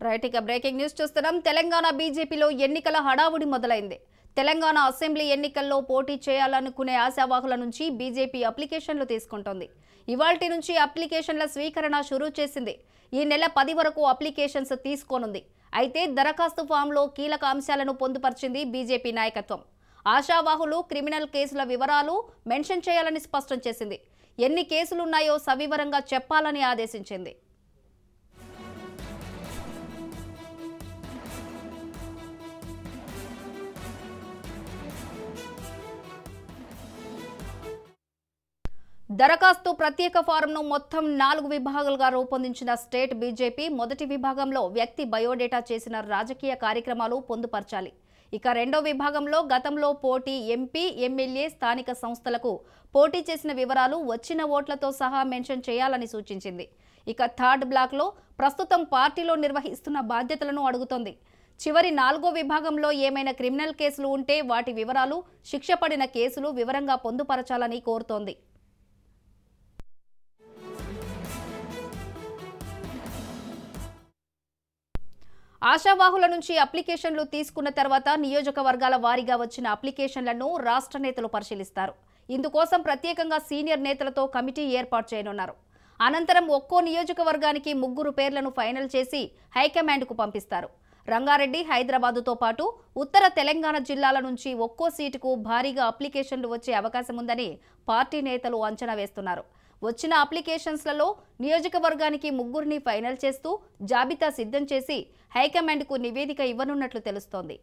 Right ఇక breaking news చూస్తున్నాం. తెలంగాణ బీజేపీలో ఎన్నికల హడావుడి మొదలైంది. తెలంగాణ అసెంబ్లీ ఎన్నికల్లో పోటీ చేయాలనుకునే ఆశావాహుల నుంచి బీజేపీ అప్లికేషన్లు తీసుకుంటోంది. ఇవాల్టి నుంచి అప్లికేషన్ల స్వీకరణ షురూ చేసింది. ఈ నెల 10 వరకు అప్లికేషన్స్ తీసుకోనుంది. అయితే దరఖాస్తు ఫామ్లో కీలక అంశాలను పొందుపరిచింది బీజేపీ నాయకత్వం. ఆశావాహులు క్రిమినల్ కేసుల వివరాలు మెన్షన్ చేయాలని స్పష్టం చేసింది. ఎన్ని కేసులున్నాయో సవివరంగా చెప్పాలని ఆదేశించింది. దరఖాస్తు ప్రత్యేక ఫారంను మొత్తం 4 విభాగాలుగా రూపొందించిన స్టేట్ బీజేపీ మొదటి విభాగంలో వ్యక్తి బయోడేటా చేసిన రాజకీయ కార్యక్రమాలు పొందుపరచాలి. ఇక రెండో విభాగంలో గతంలో పోటీ ఎంపీ, ఎమ్మెల్యే, స్థానిక సంస్థలకు పోటీ చేసిన వివరాలు, వచ్చిన ఓట్లతో సహా మెన్షన్ చేయాలని సూచించింది. ఇక థర్డ్ బ్లాక్లో ప్రస్తుతం పార్టీలో నిర్వహిస్తున్న బాధ్యతలను అడుగుతోంది. చివరి 4వ విభాగంలో ఏమైనా క్రిమినల్ కేసులు ఉంటే వాటి వివరాలు, శిక్ష పడిన కేసులు వివరంగా పొందుపరచాలని కోరుతోంది. ఆశావాహుల నుంచి అప్లికేషన్లు తీసుకున్న తర్వాత నియోజకవర్గాల వారీగా వచ్చిన అప్లికేషన్లను రాష్ట్ర నేతలు పరిశీలిస్తారు. ఇందుకోసం ప్రత్యేకంగా సీనియర్ నేతలతో కమిటీ ఏర్పాటు చేయనున్నారు. అనంతరం ఒక్కో నియోజకవర్గానికి 3 పేర్లను ఫైనల్ చేసి హైకమాండ్కు పంపిస్తారు. రంగారెడ్డి, హైదరాబాదుతో పాటు ఉత్తర తెలంగాణ జిల్లాల నుంచి ఒక్కో సీటుకు భారీగా అప్లికేషన్లు వచ్చే అవకాశం ఉందని పార్టీ నేతలు అంచనా వేస్తున్నారు. వచ్చిన అప్లికేషన్స్లలో నియోజకవర్గానికి 3ని ఫైనల్ చేస్తూ జాబితా సిద్ధం చేసి హైకమాండ్కు నివేదిక ఇవ్వనున్నట్లు తెలుస్తోంది.